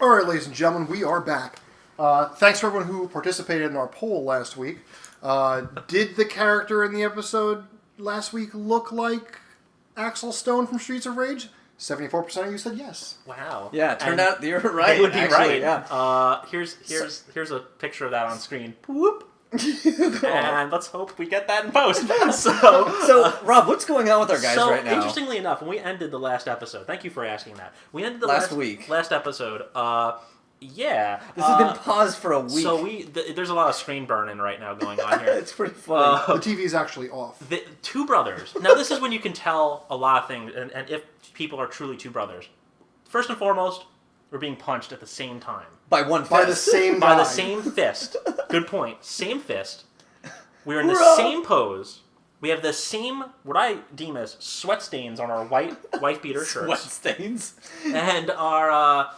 All right, ladies and gentlemen, we are back. Thanks for everyone who participated in our poll last week. Did the character in the episode last week look like Axel Stone from Streets of Rage? 74% of you said yes. Wow. Yeah, it turned out you're right. They would be actually, right. Yeah. Here's a picture of that on screen. Whoop. And let's hope we get that in post. So, Rob, what's going on with our guys right now? So, interestingly enough, when we ended the last episode, thank you for asking that. We ended the last episode. Yeah. This has been paused for a week. So there's a lot of screen burning right now going on here. It's pretty funny. The TV is actually off. The two brothers. Now, this is when you can tell a lot of things, and if people are truly two brothers. First and foremost, we're being punched at the same time. By one fist. By the same guy. By the same fist. Good point. Same fist. We're in the same pose. We have the same, what I deem as sweat stains on our white beater shirts. Sweat stains. And our,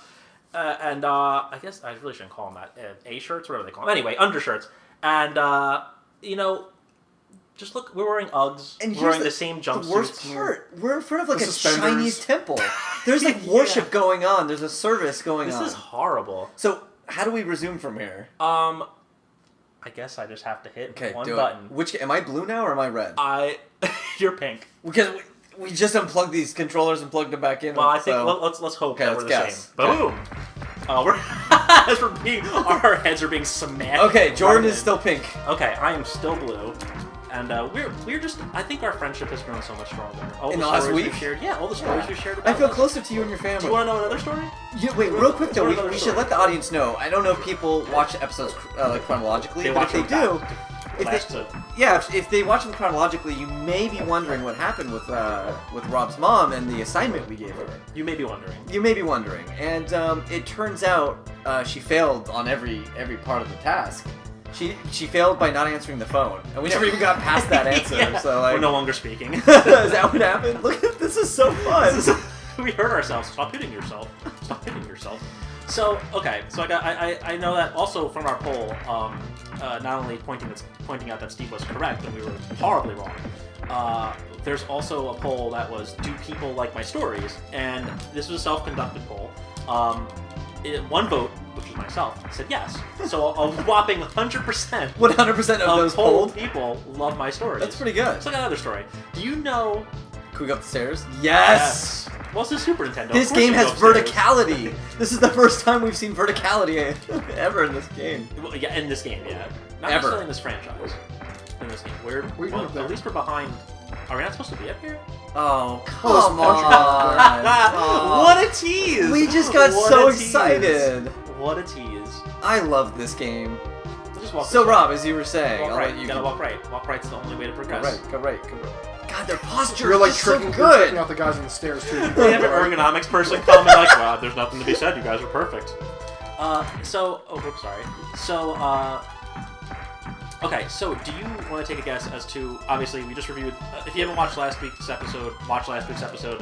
I guess I really shouldn't call them that. A-shirts, whatever they call them. Anyway, undershirts. And, just look, we're wearing Uggs. And we're wearing the same jumpsuits. The worst part, we're in front of like a Chinese temple. There's like worship going on. There's a service going on. This is horrible. So, how do we resume from here? I guess I just have to hit one button. Am I blue now or am I red? You're pink. Because we just unplugged these controllers and plugged them back in. Well, I think let's hope that we're the same. Okay. Boom. Our heads are being smashed. Okay, Jordan is still pink. Okay, I am still blue. And we're just, I think our friendship has grown so much stronger. In the last week? All the stories we shared about I feel closer to you and your family. Do you want to know another story? Yeah, wait, real quick though, we should let the audience know. I don't know if people watch episodes chronologically, but if they do, if they watch them chronologically, you may be wondering what happened with Rob's mom and the assignment we gave her. You may be wondering. And it turns out she failed on every part of the task. She failed by not answering the phone, and we never even got past that answer. Yeah. So we're no longer speaking. Is that what happened? Look, this is so fun. We hurt ourselves. Stop hitting yourself. So okay, so I know that also from our poll, not only pointing out that Steve was correct and we were horribly wrong. There's also a poll that was, do people like my stories? And this was a self-conducted poll. One vote, which was myself, said yes. So a whopping 100%. 100% of those polled people love my stories. That's pretty good. Let's look at another story. Do you know? Can we go up the stairs? Yes. Well, it's a Super Nintendo. This game has verticality. This is the first time we've seen verticality ever in this game. Well, yeah, in this game, yeah. Not ever necessarily in this franchise. In this game, at least we're behind. Are we not supposed to be up here? Oh, come on. What a tease! We just got so excited. What a tease. I love this game. We'll just walk so, Rob, as you were saying... Walk right. You gotta walk right. Walk right's the only way to progress. Go right. God, their posture is so good. You're tricking out the guys on the stairs, too. They have an ergonomics person come and like, well, there's nothing to be said. You guys are perfect. Okay, so do you want to take a guess as to, obviously, we just reviewed, if you haven't watched last week's episode, watch last week's episode.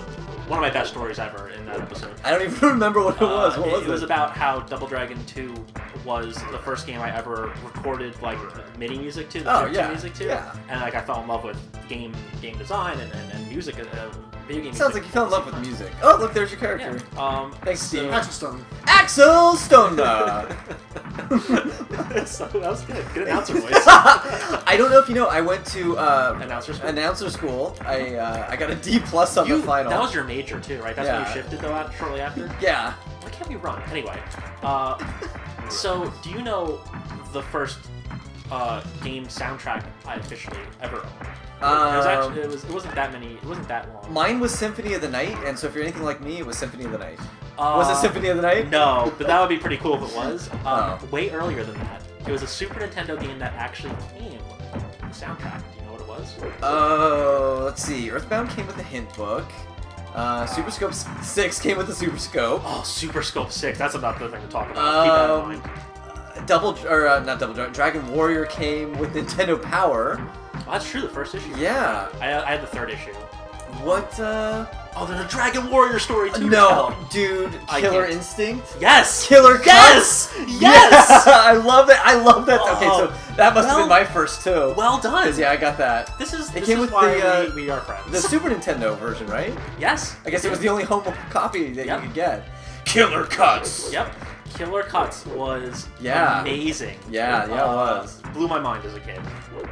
One of my best stories ever in that episode. I don't even remember what it was. What was it? It was about how Double Dragon 2 was the first game I ever recorded, like, MIDI music to, music to. Yeah. And, like, I fell in love with game design and music, video game Sounds like you fell in love with music. Oh, look, there's your character. Yeah. Thanks, Steve. Axel Stone. So that was good. Good announcer voice. I don't know if you know, I went to announcer school. I got a D+ on the final. That was your major too, right? That's when you shifted though shortly after? Yeah. Why can't we run? Anyway. So do you know the first game soundtrack I officially ever owned? It wasn't that many. It wasn't that long. Mine was Symphony of the Night, and so if you're anything like me, it was Symphony of the Night. Was it Symphony of the Night? No, but that would be pretty cool if it was. Way earlier than that. It was a Super Nintendo game that actually came with the soundtrack. Do you know what it was? Oh, let's see. Earthbound came with a hint book. Super Scope 6 came with the Super Scope. Oh, Super Scope 6. That's another thing to talk about. Keep that in mind. Dragon Warrior came with Nintendo Power. Oh, that's true, the first issue. Yeah. I had the third issue. What, Oh, there's a Dragon Warrior story, too. No, dude. Killer Instinct? Yes! Killer Cuts? Yes! Yeah! I love that. Okay, so that must have been my first, too. Well done. Yeah, I got that. This is why we are friends. The Super Nintendo version, right? Yes. I guess it was the only home copy that you could get. Killer Cuts! Yep. Killer Cuts was Yeah. amazing. Yeah, it was. Blew my mind as a kid.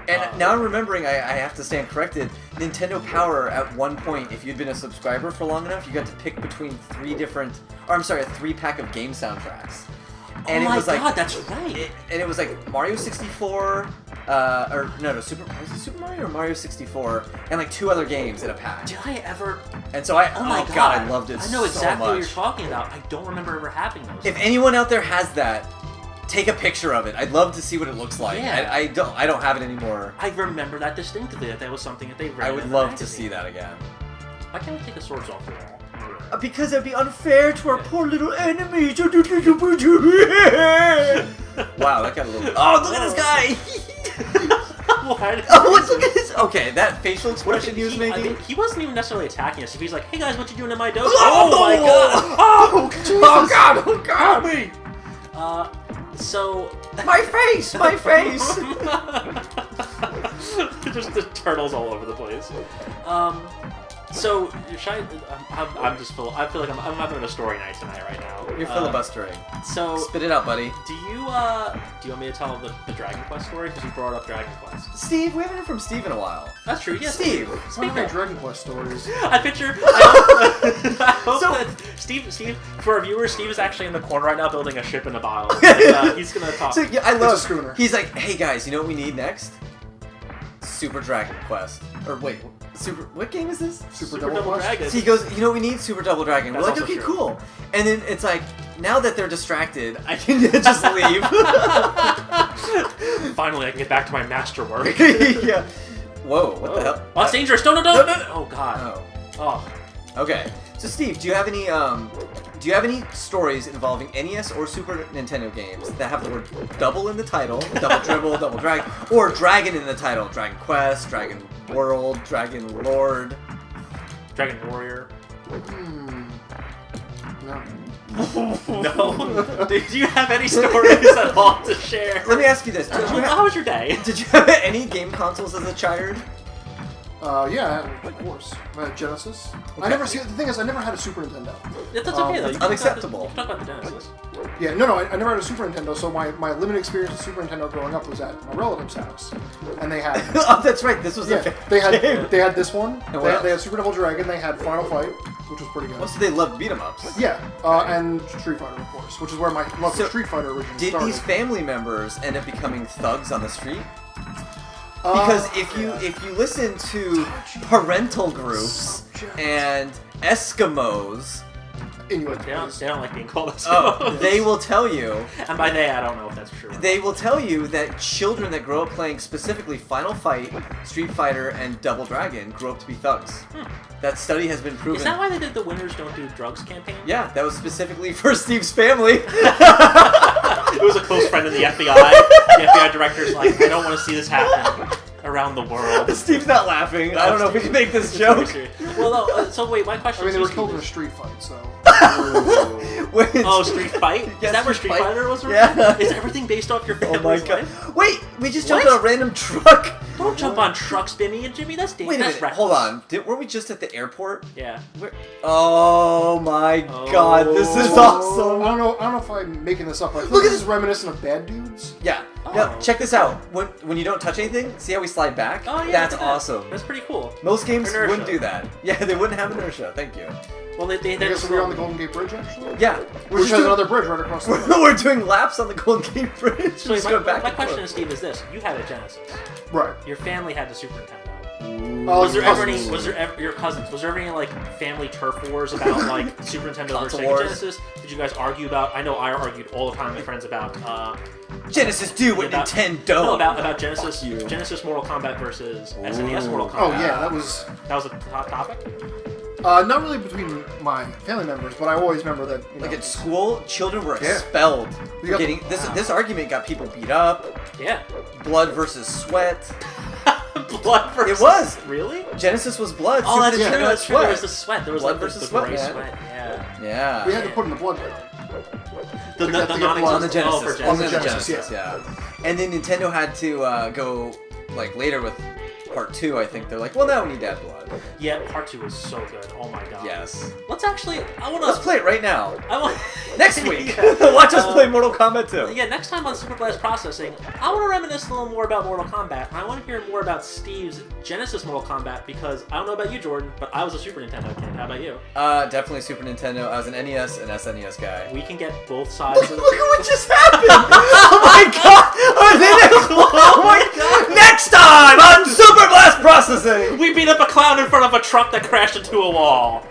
And now I'm remembering, I have to stand corrected, Nintendo Power at one point, if you'd been a subscriber for long enough, you got to pick between a 3-pack of game soundtracks. And oh my it was like, god, that's right. And it was like Mario 64, was it Super Mario or Mario 64, and like 2 other games in a pack. Did I ever? And so I I loved it so much. I know exactly what you're talking about. I don't remember ever having those. If anyone out there has that, take a picture of it. I'd love to see what it looks like. Yeah. I don't have it anymore. I remember that distinctly. That was something that they read. I would love to see that again. Why can't we take the swords off the wall? Because that'd be unfair to our poor little enemies. Wow, that got a little. Oh, look at this guy! Look at this. Okay, that facial expression he was making. I mean, he wasn't even necessarily attacking us. If he's like, "Hey guys, what you doing in my dojo?" Oh my god! Oh, Oh god! Oh god! me! So my face! My face! Just the turtles all over the place. So should I'm just full. I feel like I'm having a story night tonight right now. You're filibustering. So spit it out, buddy. Do you want me to tell the Dragon Quest story? Because you brought up Dragon Quest. Steve, we haven't heard from Steve in a while. That's true. Yes. Steve. Speaking of Dragon Quest stories, I hope that Steve, for our viewers, Steve is actually in the corner right now building a ship in a bow. He's gonna talk. So, yeah, I love. It's a schooner. He's like, hey guys, you know what we need next? Super Dragon Quest. Or wait, what game is this? Super Double Quest? Dragon. So he goes, you know what we need? Super Double Dragon. That's We're like, also okay, true. cool. And then it's like, now that they're distracted, I can just leave. Finally, I can get back to my masterwork. Yeah. Whoa, what the hell? Oh, that's dangerous! Don't! No. Oh god. Oh. Okay. So Steve, do you have any stories involving NES or Super Nintendo games that have the word double in the title, double dribble, double dragon, or dragon in the title? Dragon Quest, Dragon World, Dragon Lord, Dragon Warrior. No. No. Did you have any stories at all to share? Let me ask you this: How was your day? Did you have any game consoles as a child? Yeah, of course. I had Genesis. Okay. The thing is, I never had a Super Nintendo. That's okay though. You can unacceptable. Talk about the Genesis. Yeah, no, I never had a Super Nintendo, so my limited experience with Super Nintendo growing up was at my relative's house. And they had... Oh, that's right, this was yeah, the they had this one, what they had Super Double Dragon, they had Final Fight, which was pretty good. Oh, so they loved beat-em-ups. Yeah, and Street Fighter, of course, which is where my love for Street Fighter originally Did started. these family members end up becoming thugs on the street? Because if you listen to parental groups and Eskimos, Inuit. They don't like being called Eskimos. they will tell you. And by they, I don't know if that's true. They will tell you that children that grow up playing specifically Final Fight, Street Fighter, and Double Dragon grow up to be thugs. That study has been proven. Is that why they did the Winners Don't Do Drugs campaign? Yeah, that was specifically for Steve's family. It was a close friend of the FBI. The FBI director's like, I don't want to see this happen around the world. Steve's not laughing. I don't know if we can make this joke. Well, no, so wait, my question is... they were killed in a street fight, so... Oh, Street Fight? Yeah, Is that where Street Street Fight. Fighter was? Yeah. Is everything based off your Oh family's my god. life? Wait, we just jumped What? on a random truck. Don't jump on trucks, Bimmy and Jimmy. That's dangerous. Wait a minute, That's hold reckless. on. Weren't we just at the airport? Yeah. Oh my god, this is I awesome. don't know if I'm making this up, but I feel Look like at this is reminiscent of Bad Dudes. Yeah. Oh. Now, check this out. When you don't touch anything, see how we slide back? Oh, yeah. That's look at that. awesome. That's pretty cool. Most games Inertia. wouldn't do that. Yeah, they wouldn't have inertia. Thank you. Well, I guess we're on the Golden Gate Bridge, actually? Yeah. Which has another bridge right across the road. We're doing laps on the Golden Gate Bridge. So Just my, going back my and question, forth. Steve, is this: you had a Genesis. Right. Your family had the Super Nintendo. Was Was there ever your cousins? Was there ever any like family turf wars about like Super Nintendo versus Console Sega wars? Genesis? Did you guys argue about? I know I argued all the time with friends about Genesis do what about- Nintendo. No, about Genesis. Fuck you. Genesis Mortal Kombat versus SNES Mortal Kombat. Oh, yeah, that was... That was a hot topic. Not really between my family members, but I always remember that, you know... Like at school, children were Yeah. expelled You for got- getting this argument got people beat up. Yeah. Blood versus sweat. Blood versus. It was. Really? Genesis was blood. Oh, that's Super true. Nintendo That's was true. There sweat. was the sweat. There was Blood like the versus gray sweat, sweat. Yeah. Yeah. We had to put in the blood down. The To get the non-existent- on the Genesis. Oh, for On the Genesis. Genesis, yeah. And then Nintendo had to go like later with Part 2, I think they're like, well, now we need to add blood. Yeah, Part 2 is so good. Oh my god. Yes. Let's actually. Let's play it right now. I want. Next week. Watch us play Mortal Kombat 2. Yeah, next time on Super Blast Processing, I want to reminisce a little more about Mortal Kombat. And I want to hear more about Steve's Genesis Mortal Kombat because I don't know about you, Jordan, but I was a Super Nintendo kid. How about you? Definitely Super Nintendo. I was an NES and SNES guy. We can get both sides. Look at what just happened! Oh my god! Oh my god! Next time on Super Blast Processing! We beat up a clown in front of a truck that crashed into a wall.